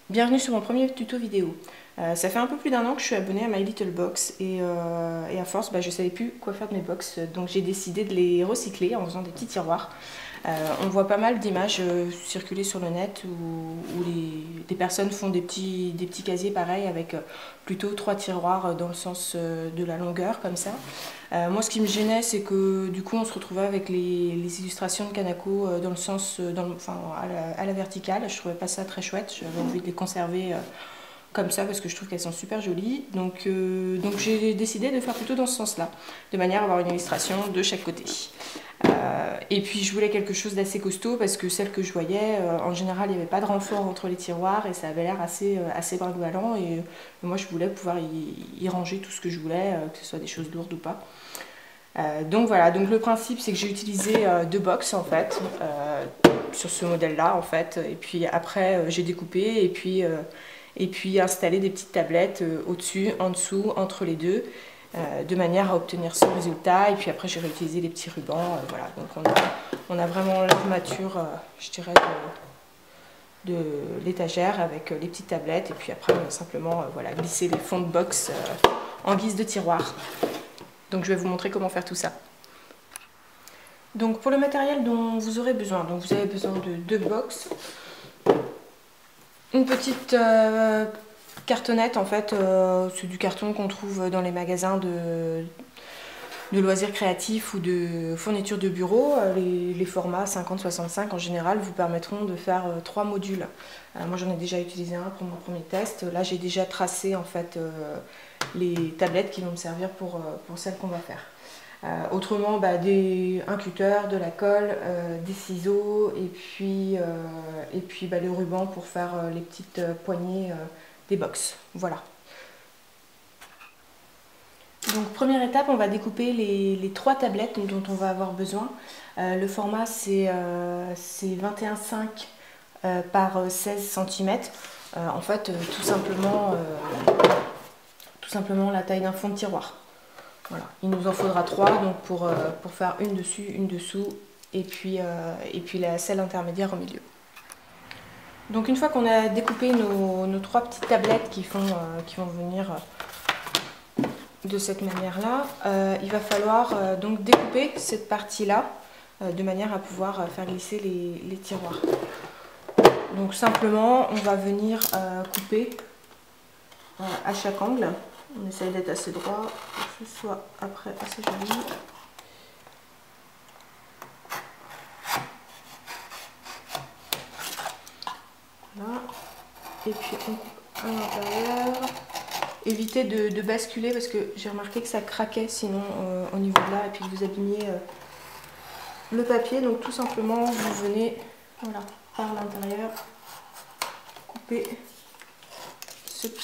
Bienvenue sur mon premier tuto vidéo. Ça fait un peu plus d'un an que je suis abonnée à My Little Box et à force je ne savais plus quoi faire de mes box, donc j'ai décidé de les recycler en faisant des petits tiroirs. On voit pas mal d'images circuler sur le net où des personnes font des petits casiers pareils avec plutôt 3 tiroirs dans le sens de la longueur comme ça. Moi ce qui me gênait c'est que du coup on se retrouvait avec les illustrations de Kanako dans le sens, à la verticale. Je trouvais pas ça très chouette, j'avais envie de les conserver comme ça parce que je trouve qu'elles sont super jolies. Donc j'ai décidé de faire plutôt dans ce sens là, de manière à avoir une illustration de chaque côté. Et puis je voulais quelque chose d'assez costaud parce que celle que je voyais, en général il n'y avait pas de renfort entre les tiroirs et ça avait l'air assez brinque-ballant, et moi je voulais pouvoir y ranger tout ce que je voulais, que ce soit des choses lourdes ou pas. Donc voilà, donc le principe c'est que j'ai utilisé 2 box en fait, sur ce modèle là en fait, et puis après j'ai découpé et puis installé des petites tablettes au-dessus, en dessous, entre les deux, de manière à obtenir ce résultat. Et puis après j'ai réutilisé les petits rubans, voilà, donc on a vraiment l'armature, je dirais, de l'étagère avec les petites tablettes, et puis après on a simplement voilà, glissé les fonds de box en guise de tiroir. Donc je vais vous montrer comment faire tout ça. Donc pour le matériel dont vous aurez besoin, donc vous avez besoin de 2 box, une petite cartonnette en fait, c'est du carton qu'on trouve dans les magasins de loisirs créatifs ou de fournitures de bureau. Les formats 50-65 en général vous permettront de faire 3 modules. Moi j'en ai déjà utilisé un pour mon premier test. Là j'ai déjà tracé en fait les tablettes qui vont me servir pour celles qu'on va faire. Autrement, un cutter, de la colle, des ciseaux et puis le ruban pour faire les petites poignées des box. Voilà. Donc première étape, on va découper les 3 tablettes dont on va avoir besoin. Le format c'est 21,5 par 16 cm. En fait, tout simplement la taille d'un fond de tiroir. Voilà. Il nous en faudra 3 donc pour faire une dessus, une dessous, et puis celle intermédiaire au milieu. Donc une fois qu'on a découpé nos 3 petites tablettes qui vont venir de cette manière-là, il va falloir donc découper cette partie-là de manière à pouvoir faire glisser les tiroirs. Donc simplement, on va venir couper à chaque angle. On essaye d'être assez droit pour que ce soit après assez joli. Voilà. Et puis on coupe à l'intérieur. Évitez de basculer parce que j'ai remarqué que ça craquait sinon au niveau de là, et puis que vous abîmiez le papier. Donc tout simplement vous venez, voilà, par l'intérieur couper cette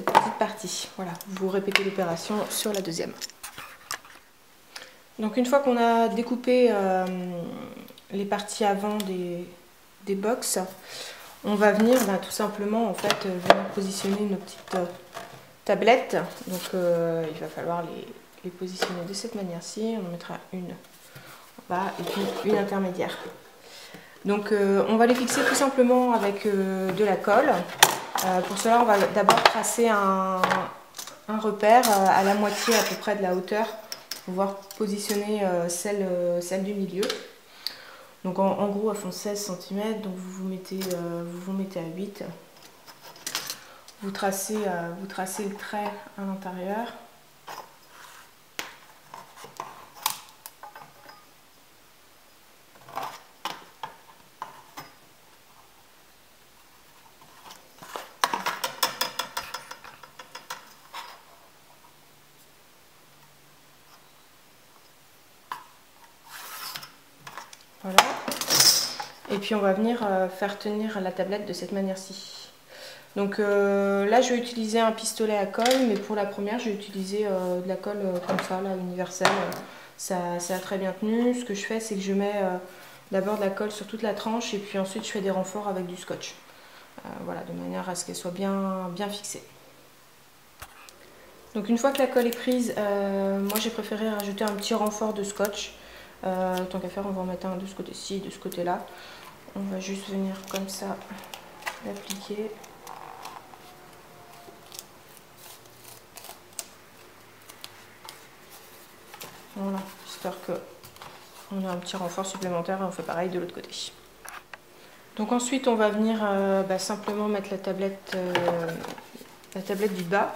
petite partie. Voilà, vous répétez l'opération sur la deuxième. Donc une fois qu'on a découpé les parties avant des box, on va venir tout simplement en fait venir positionner nos petites tablettes. Donc il va falloir les positionner de cette manière-ci. On en mettra une en bas et puis une intermédiaire. Donc on va les fixer tout simplement avec de la colle. Pour cela on va d'abord tracer un repère à la moitié à peu près de la hauteur pour pouvoir positionner celle du milieu. Donc en gros elles font 16 cm, donc vous vous mettez à 8. Vous tracez le trait à l'intérieur. Voilà. Et puis on va venir faire tenir la tablette de cette manière-ci. Donc là je vais utiliser un pistolet à colle, mais pour la première je vais utiliser de la colle comme ça, là, universelle. Ça a très bien tenu. Ce que je fais c'est que je mets d'abord de la colle sur toute la tranche et puis ensuite je fais des renforts avec du scotch. Voilà, de manière à ce qu'elle soit bien fixée. Donc une fois que la colle est prise, moi j'ai préféré rajouter un petit renfort de scotch. Tant qu'à faire, on va en mettre un de ce côté-ci, de ce côté-là. On va juste venir comme ça l'appliquer. Voilà, j'espère que on a un petit renfort supplémentaire et on fait pareil de l'autre côté. Donc ensuite on va venir simplement mettre la tablette du bas.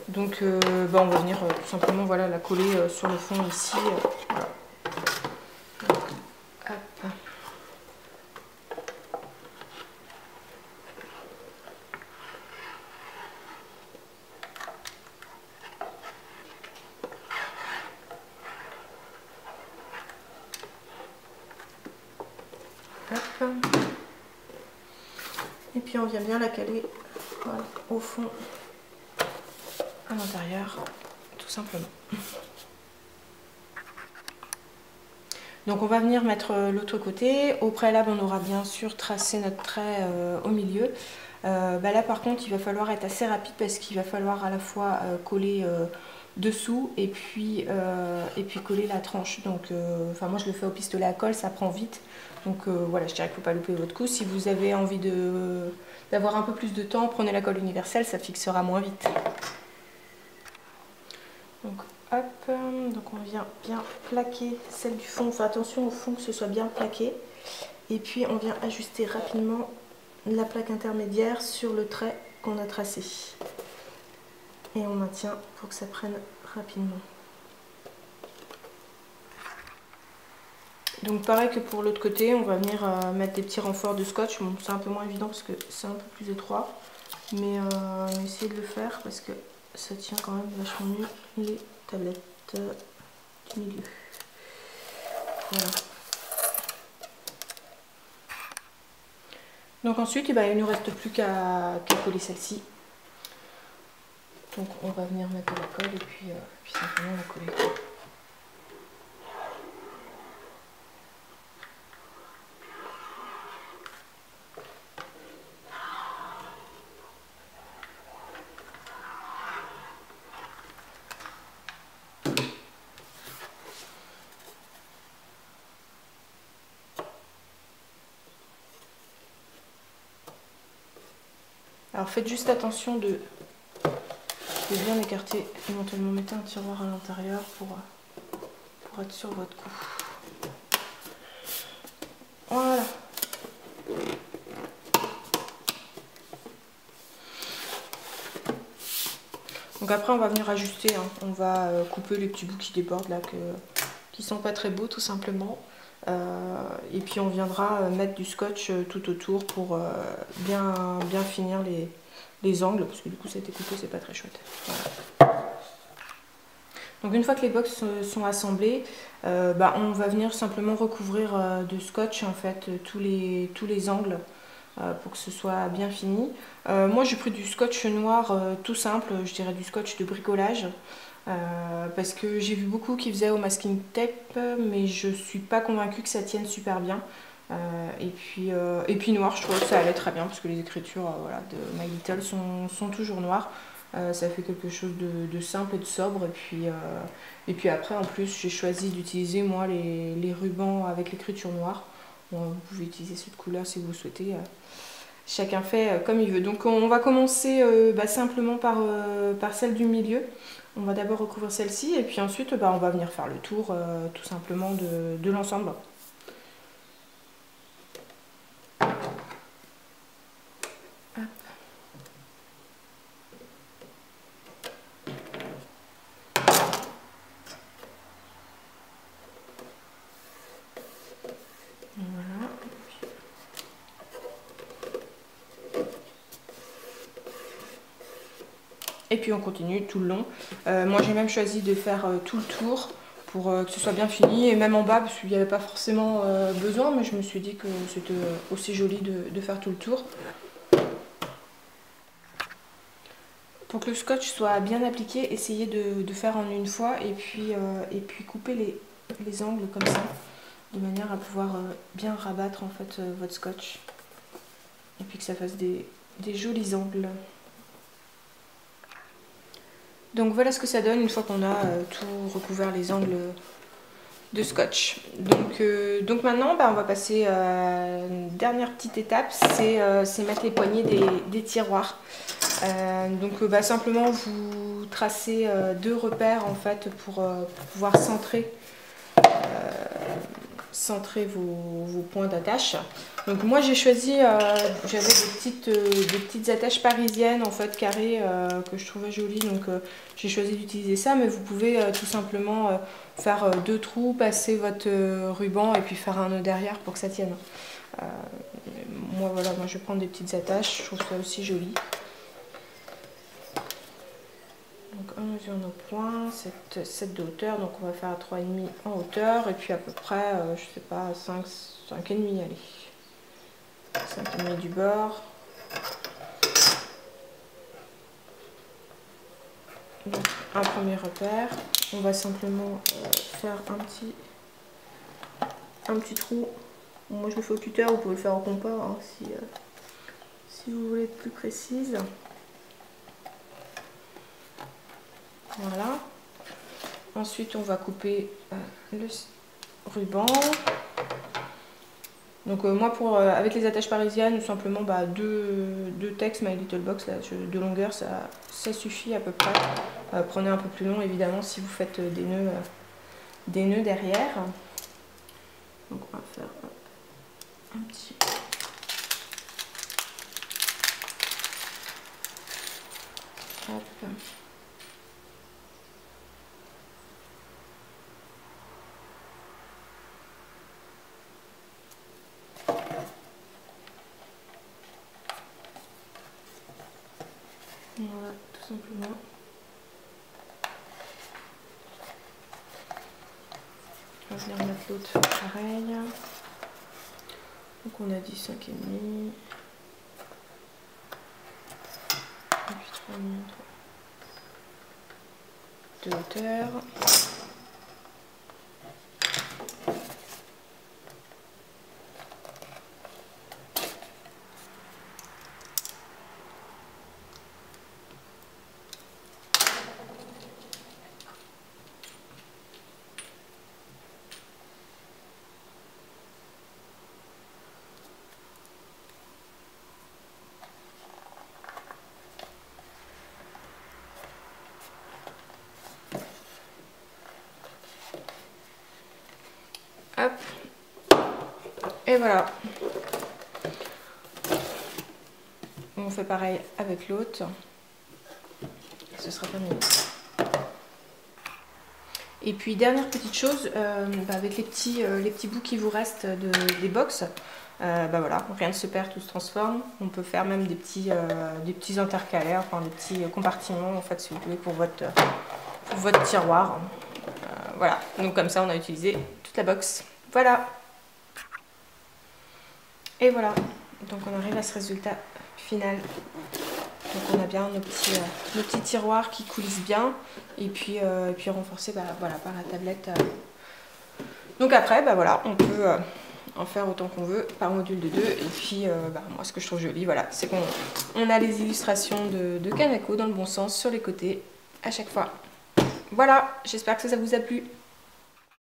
Donc on va venir tout simplement voilà, la coller sur le fond ici. Voilà. Donc, hop. Hop. Et puis on vient bien la caler voilà, au fond, à l'intérieur, tout simplement. Donc on va venir mettre l'autre côté. Au préalable, on aura bien sûr tracé notre trait au milieu. Là par contre, il va falloir être assez rapide parce qu'il va falloir à la fois coller dessous et puis coller la tranche. Donc moi je le fais au pistolet à colle, ça prend vite. Donc voilà, je dirais qu'il ne faut pas louper votre coup. Si vous avez envie d'avoir un peu plus de temps, prenez la colle universelle, ça fixera moins vite. Donc hop, donc on vient bien plaquer celle du fond. On fait attention au fond que ce soit bien plaqué. Et puis on vient ajuster rapidement la plaque intermédiaire sur le trait qu'on a tracé. Et on maintient pour que ça prenne rapidement. Donc pareil que pour l'autre côté, on va venir mettre des petits renforts de scotch. Bon, c'est un peu moins évident parce que c'est un peu plus étroit. Mais essayez de le faire parce que ça tient quand même vachement mieux les tablettes du milieu. Voilà. Donc ensuite, il ne nous reste plus qu'à coller celle-ci. Donc on va venir mettre la colle et puis simplement la coller. Alors faites juste attention de bien écarter, éventuellement mettez un tiroir à l'intérieur pour être sur votre coup. Voilà. Donc après on va venir ajuster, hein. On va couper les petits bouts qui débordent là, qui sont pas très beaux tout simplement. Et puis on viendra mettre du scotch tout autour pour bien finir les angles, parce que du coup ça a été coupé, c'est pas très chouette. Voilà. Donc une fois que les box sont assemblées, on va venir simplement recouvrir de scotch en fait tous les angles pour que ce soit bien fini. Moi j'ai pris du scotch noir tout simple, je dirais du scotch de bricolage. Parce que j'ai vu beaucoup qui faisaient au masking tape, mais je suis pas convaincue que ça tienne super bien. Et puis noir, je trouvais que ça allait très bien parce que les écritures voilà, de My Little sont toujours noires. Ça fait quelque chose de simple et de sobre. Et puis après, en plus, j'ai choisi d'utiliser moi les rubans avec l'écriture noire. Bon, vous pouvez utiliser cette couleur si vous le souhaitez. Chacun fait comme il veut. Donc on va commencer simplement par celle du milieu. On va d'abord recouvrir celle-ci et puis ensuite on va venir faire le tour tout simplement de l'ensemble. Voilà. Et puis on continue tout le long. Moi j'ai même choisi de faire tout le tour pour que ce soit bien fini. Et même en bas, parce qu'il n'y avait pas forcément besoin, mais je me suis dit que c'était aussi joli de faire tout le tour. Pour que le scotch soit bien appliqué, essayez de faire en une fois et puis couper les angles comme ça, de manière à pouvoir bien rabattre en fait votre scotch. Et puis que ça fasse des jolis angles. Donc voilà ce que ça donne une fois qu'on a tout recouvert les angles de scotch. Donc maintenant on va passer à une dernière petite étape, c'est mettre les poignées des tiroirs. Simplement vous tracez 2 repères en fait pour pouvoir centrer vos points d'attache. Donc moi j'ai choisi, j'avais des petites attaches parisiennes en fait carrées que je trouvais jolies, donc j'ai choisi d'utiliser ça, mais vous pouvez tout simplement faire 2 trous, passer votre ruban et puis faire un nœud derrière pour que ça tienne. Moi je vais prendre des petites attaches, je trouve ça aussi joli. Donc on mesure nos points, 7 de hauteur, donc on va faire 3,5 en hauteur et puis à peu près, je sais pas, 5,5, allez. 5,5 du bord. Donc un premier repère, on va simplement faire un petit trou. Moi je le fais au cutter, vous pouvez le faire au compas hein, si vous voulez être plus précise. Voilà. Ensuite, on va couper le ruban. Donc moi, avec les attaches parisiennes, tout simplement 2 textes My Little Box là, de longueur, ça suffit à peu près. Prenez un peu plus long, évidemment, si vous faites des nœuds derrière. Donc on va faire un petit... Hop. Voilà, tout simplement. On va venir mettre l'autre pareil. Donc on a dit 5,5. Et puis 3,5 de hauteur. Hop. Et voilà. On fait pareil avec l'autre. Ce sera pas mieux. Et puis dernière petite chose, avec les petits bouts qui vous restent des box, voilà, rien ne se perd, tout se transforme. On peut faire même des petits intercalaires, enfin des petits compartiments en fait si vous voulez pour votre tiroir. Voilà, donc comme ça on a utilisé toute la box. Voilà. Et voilà, donc on arrive à ce résultat final. Donc on a bien nos petits tiroirs qui coulissent bien et puis renforcés voilà, par la tablette. Donc après, voilà, on peut en faire autant qu'on veut par module de 2. Et puis moi ce que je trouve joli, voilà, c'est qu'on a les illustrations de Kanako dans le bon sens sur les côtés à chaque fois. Voilà, j'espère que ça vous a plu.